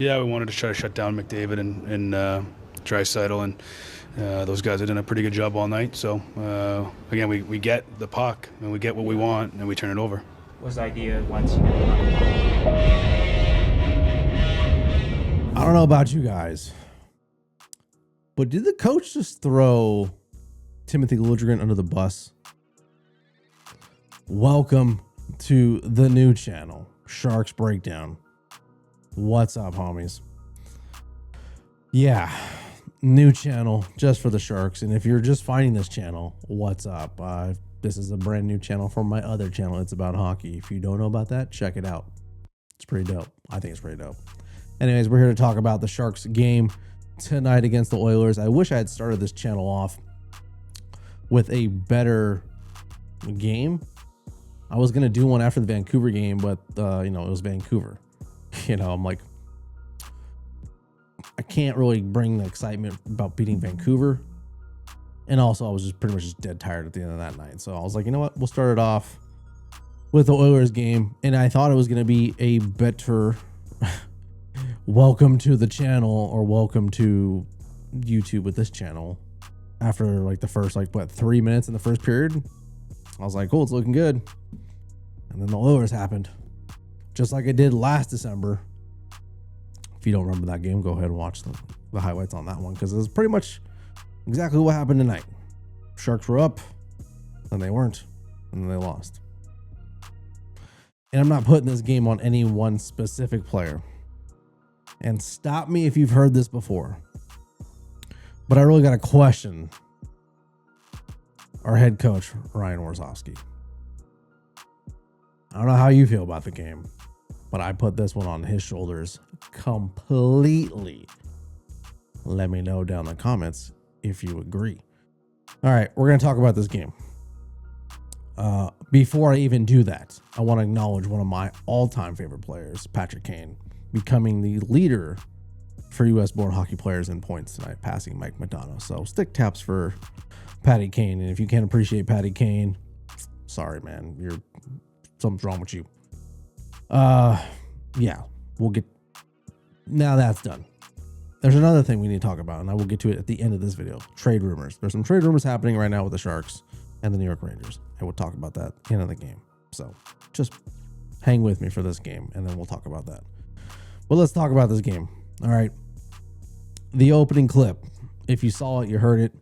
Yeah, we wanted to try to shut down McDavid and Draisaitl, and those guys have done a pretty good job all night. So again, we get the puck and we get what we want and we turn it over. Was the idea once you get the puck? I don't know about you guys, but did the coach just throw Timothy Liljegren under the bus? Welcome to the new channel, Sharks Breakdown. What's up, homies? Yeah, new channel just for the Sharks. And if you're just finding this channel, what's up? This is a brand new channel from my other channel. It's about hockey. If you don't know about that, check it out. It's pretty dope. I think it's pretty dope. Anyways, we're here to talk about the Sharks game tonight against the Oilers. I wish I had started this channel off with a better game. I was going to do one after the Vancouver game, but, it was Vancouver. I'm like, I can't really bring the excitement about beating Vancouver. And also, I was just pretty much just dead tired at the end of that night. So I was like, you know what? We'll start it off with the Oilers game. And I thought it was going to be a better welcome to the channel, or welcome to YouTube with this channel. After like the first 3 minutes in the first period, I was like, cool, it's looking good. And then the Oilers happened, just like it did last December. If you don't remember that game, go ahead and watch the highlights on that one, because it was pretty much exactly what happened tonight. Sharks were up, then they weren't, and then they lost. And I'm not putting this game on any one specific player. And stop me if you've heard this before, but I really got to question our head coach, Ryan Warsofsky. I don't know how you feel about the game, but I put this one on his shoulders completely. Let me know down in the comments if you agree. All right, we're going to talk about this game. Before I even do that, I want to acknowledge one of my all-time favorite players, Patrick Kane, becoming the leader for U.S.-born hockey players in points tonight, passing Mike Modano. So stick taps for Patty Kane. And if you can't appreciate Patty Kane, sorry, man. Something's wrong with you. Yeah, we'll get... Now that's done. There's another thing we need to talk about, and I will get to it at the end of this video. Trade rumors. There's some trade rumors happening right now with the Sharks and the New York Rangers. I will talk about that at the end of the game. So just hang with me for this game, and then we'll talk about that. But let's talk about this game. All right. The opening clip. If you saw it, you heard it.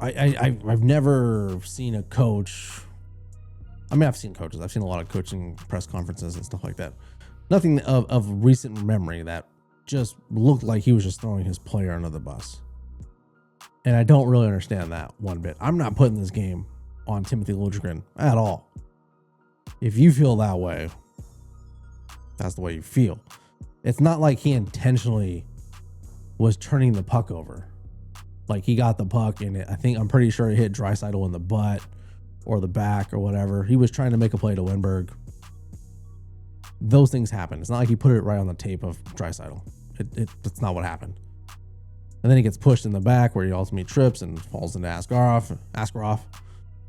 I've never seen a coach. I mean, I've seen coaches. I've seen a lot of coaching press conferences and stuff like that. Nothing of recent memory that just looked like he was just throwing his player under the bus. And I don't really understand that one bit. I'm not putting this game on Timothy Liljegren at all. If you feel that way, that's the way you feel. It's not like he intentionally was turning the puck over. Like, he got the puck and I'm pretty sure it hit Draisaitl in the butt or the back or whatever. He was trying to make a play to Lindbergh. Those things happen. It's not like he put it right on the tape of Draisaitl. That's not what happened. And then he gets pushed in the back where he ultimately trips and falls into Askarov,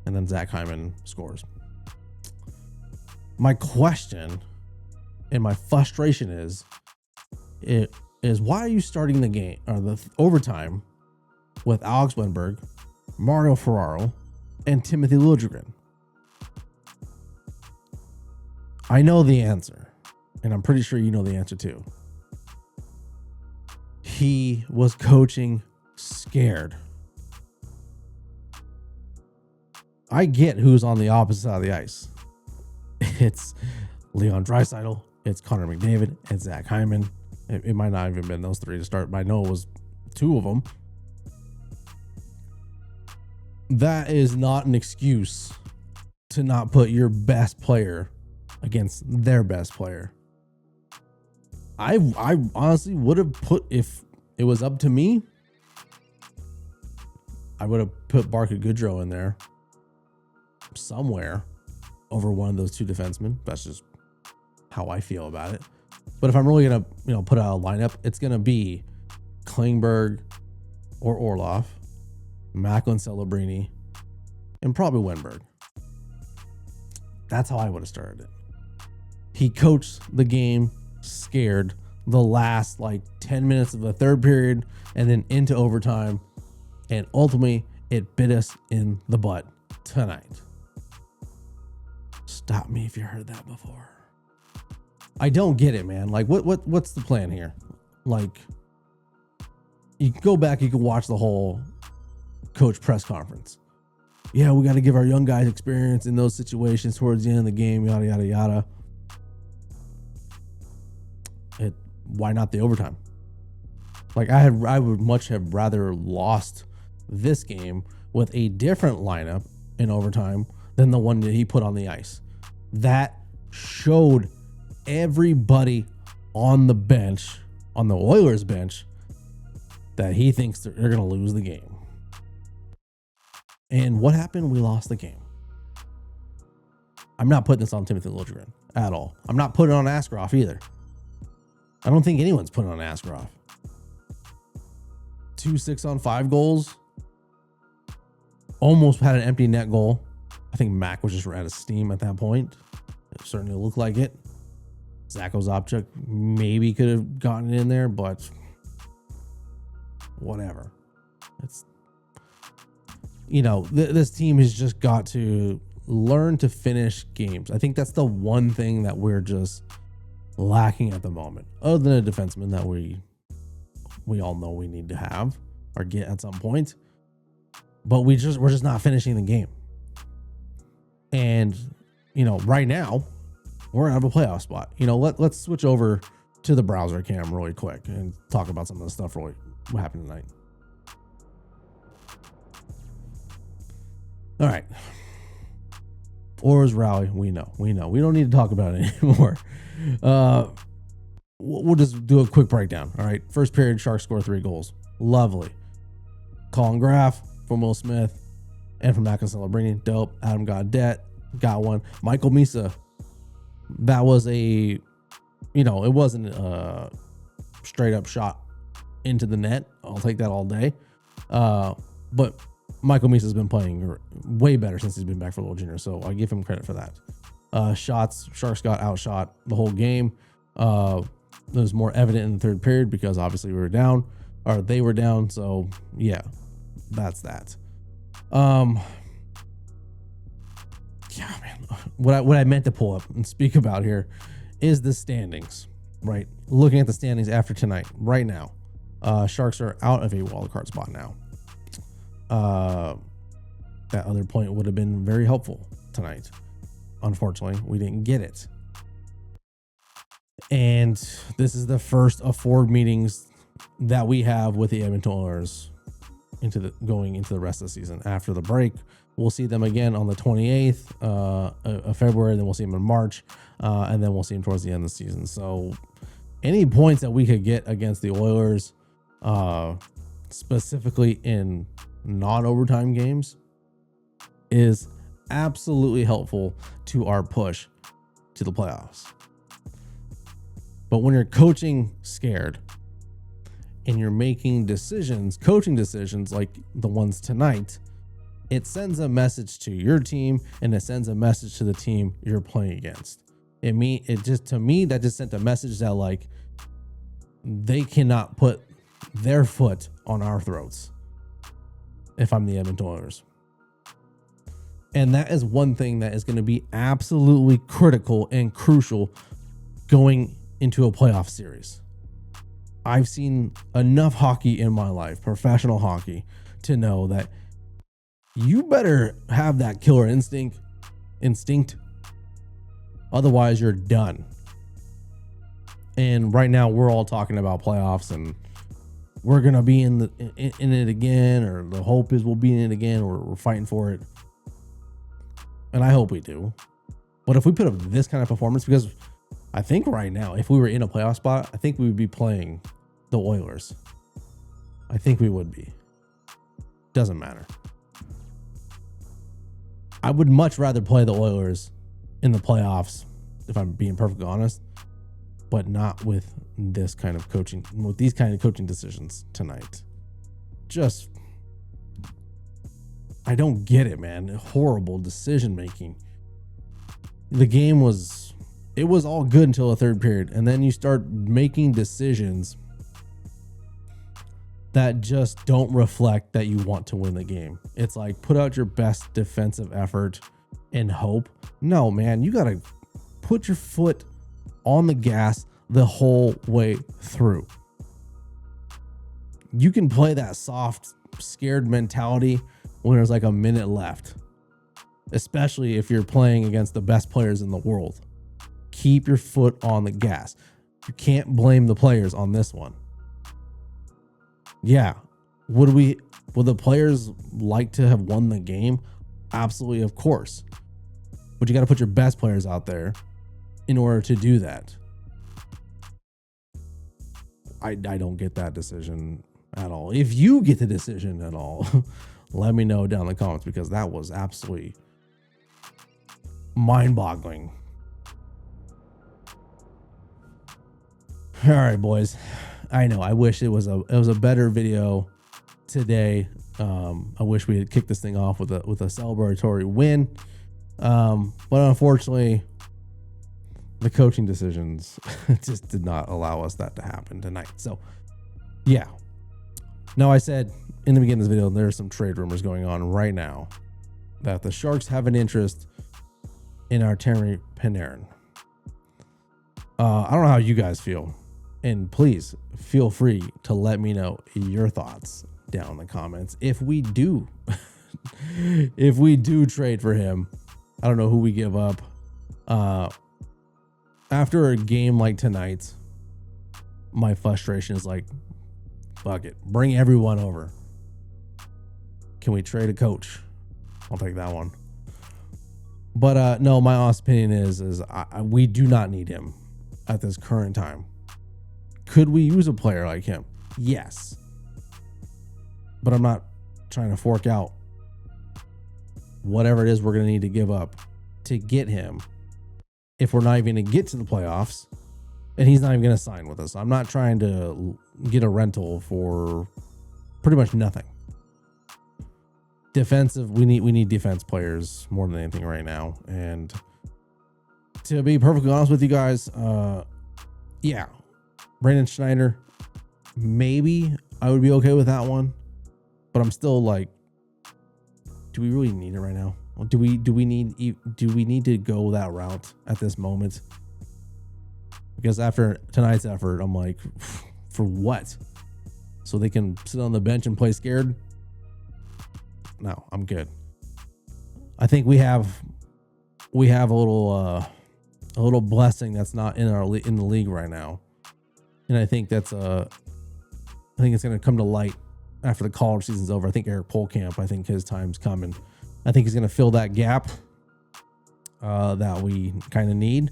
and then Zach Hyman scores. My question and my frustration is why are you starting the game or the overtime with Alex Lindbergh, Mario Ferraro, and Timothy Liljegren? I know the answer, and I'm pretty sure you know the answer too. He was coaching scared. I get who's on the opposite side of the ice. It's Leon Draisaitl, it's Connor McDavid, it's Zach Hyman. It might not have even been those three to start, but I know it was two of them. That is not an excuse to not put your best player against their best player. I honestly would have put, if it was up to me, I would have put Barca Goodrow in there somewhere over one of those two defensemen. That's just how I feel about it. But if I'm really gonna, put out a lineup, it's gonna be Klingberg or Orlov, Macklin, Celebrini, and probably Wenberg. That's how I would have started it. He coached the game scared the last like 10 minutes of the third period and then into overtime. And ultimately, it bit us in the butt tonight. Stop me if you heard that before. I don't get it, man. Like, what's the plan here? Like, you can go back, you can watch the whole coach press conference. Yeah, we got to give our young guys experience in those situations towards the end of the game, yada, yada, yada. Why not the overtime? Like, I would much have rather lost this game with a different lineup in overtime than the one that he put on the ice. That showed everybody on the bench, on the Oilers bench, that he thinks they're going to lose the game. And what happened? We lost the game. I'm not putting this on Timothy Liljegren at all. I'm not putting it on Askarov either. I don't think anyone's putting on Askarov. 2 6-on-5 goals. Almost had an empty net goal. I think Mac was just out of steam at that point. It certainly looked like it. Zach Ozapchuk maybe could have gotten in there, but whatever. It's, this team has just got to learn to finish games. I think that's the one thing that we're just lacking at the moment, other than a defenseman that we all know we need to have or get at some point. But we're just not finishing the game. And right now we're out of a playoff spot. Let's switch over to the browser cam really quick and talk about some of the stuff what happened tonight. All right. Oilers rally, we know. We don't need to talk about it anymore. We'll just do a quick breakdown. All right. First period, Sharks score 3 goals. Lovely. Colin Graff from Will Smith and from Mackin Celebrini. Dope. Adam Gaudette got one. Michael Misa. That was it wasn't a straight up shot into the net. I'll take that all day. But Michael Misa's been playing way better since he's been back for Little Junior, so I give him credit for that. Shots, Sharks got outshot the whole game. It was more evident in the third period because obviously we were down, or they were down. So yeah, that's that. Yeah, man. What I meant to pull up and speak about here is the standings. Right, looking at the standings after tonight, right now, Sharks are out of a wild card spot now. That other point would have been very helpful tonight. Unfortunately, we didn't get it. And this is the first of 4 meetings that we have with the Edmonton Oilers going into the rest of the season. After the break, we'll see them again on the 28th of February. Then we'll see them in March, and then we'll see them towards the end of the season. So any points that we could get against the Oilers, specifically in non-overtime games, is absolutely helpful to our push to the playoffs. But when you're coaching scared and you're making coaching decisions like the ones tonight, it sends a message to your team and it sends a message to the team you're playing against. To me, that just sent a message that like they cannot put their foot on our throats if I'm the Edmonton Oilers. And that is one thing that is going to be absolutely critical and crucial going into a playoff series. I've seen enough hockey in my life, professional hockey, to know that you better have that killer instinct. Otherwise, you're done. And right now, we're all talking about playoffs and we're going to be in it again, or the hope is we'll be in it again, or we're fighting for it. And I hope we do. But if we put up this kind of performance, because I think right now, if we were in a playoff spot, I think we would be playing the Oilers. I think we would be. Doesn't matter. I would much rather play the Oilers in the playoffs, if I'm being perfectly honest, but not with these kind of coaching decisions tonight. Just, I don't get it, man. Horrible decision making. The game was it was all good until the third period. And then you start making decisions that just don't reflect that you want to win the game. It's like, put out your best defensive effort and hope. No, man, you got to put your foot on the gas the whole way through. You can play that soft, scared mentality when there's like a minute left, especially if you're playing against the best players in the world. Keep your foot on the gas. You can't blame the players on this one. Yeah. Would the players like to have won the game? Absolutely, of course. But you got to put your best players out there in order to do that. I don't get that decision at all. If you get the decision at all, let me know down in the comments, because that was absolutely mind-boggling. All right, boys. I know. I wish it was a better video today. I wish we had kicked this thing off with a celebratory win. But unfortunately, the coaching decisions just did not allow us that to happen tonight. So, yeah. Now, I said in the beginning of this video, there's some trade rumors going on right now that the Sharks have an interest in Artemi Panarin. I don't know how you guys feel. And please feel free to let me know your thoughts down in the comments. If we do, trade for him, I don't know who we give up. After a game like tonight's, my frustration is like, fuck it, bring everyone over. Can we trade a coach? I'll take that one. But no, my honest opinion is we do not need him at this current time. Could we use a player like him? Yes. But I'm not trying to fork out whatever it is we're going to need to give up to get him if we're not even going to get to the playoffs and he's not even going to sign with us. I'm not trying to get a rental for pretty much nothing. Defensive, we need defense players more than anything right now. And to be perfectly honest with you guys, yeah, Brandon Schneider, maybe I would be okay with that one, but I'm still like, do we really need it right now? Do we need to go that route at this moment? Because after tonight's effort, I'm like, for what? So they can sit on the bench and play scared? No, I'm good. I think we have a little blessing that's not in the league right now. And I think it's going to come to light after the college season's over. I think Eric Polkamp, I think his time's coming. I think he's going to fill that gap that we kind of need.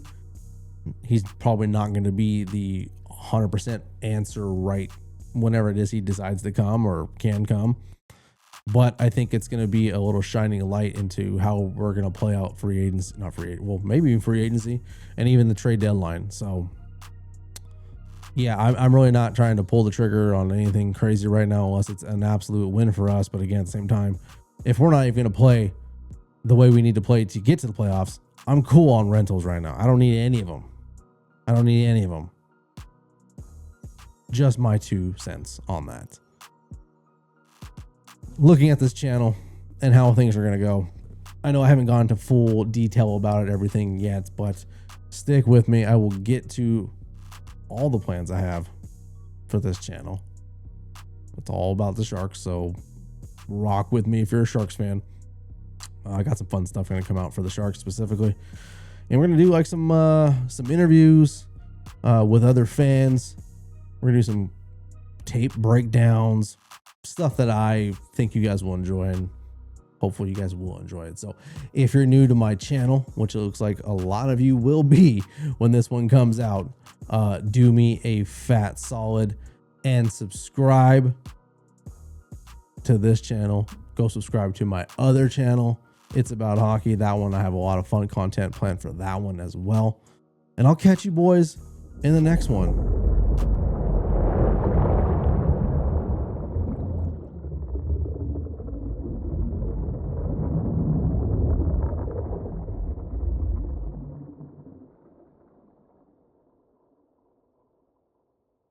He's probably not going to be the 100% answer right whenever it is he decides to come or can come. But I think it's going to be a little shining light into how we're going to play out free agency, maybe even free agency and even the trade deadline. So, yeah, I'm really not trying to pull the trigger on anything crazy right now unless it's an absolute win for us. But again, at the same time, if we're not even going to play the way we need to play to get to the playoffs, I'm cool on rentals right now. I don't need any of them. Just my 2 cents on that. Looking at this channel and how things are going to go, I know I haven't gone into full detail about everything yet, but stick with me. I will get to all the plans I have for this channel. It's all about the Sharks, so rock with me if you're a Sharks fan. I got some fun stuff going to come out for the Sharks specifically, and we're going to do like some interviews with other fans. We're going to do some tape breakdowns, stuff that I think you guys will enjoy, and hopefully you guys will enjoy it. So if you're new to my channel, which it looks like a lot of you will be when this one comes out, do me a fat solid and subscribe to this channel. Go subscribe to my other channel. It's About Hockey. That one, I have a lot of fun content planned for that one as well. And I'll catch you boys in the next one.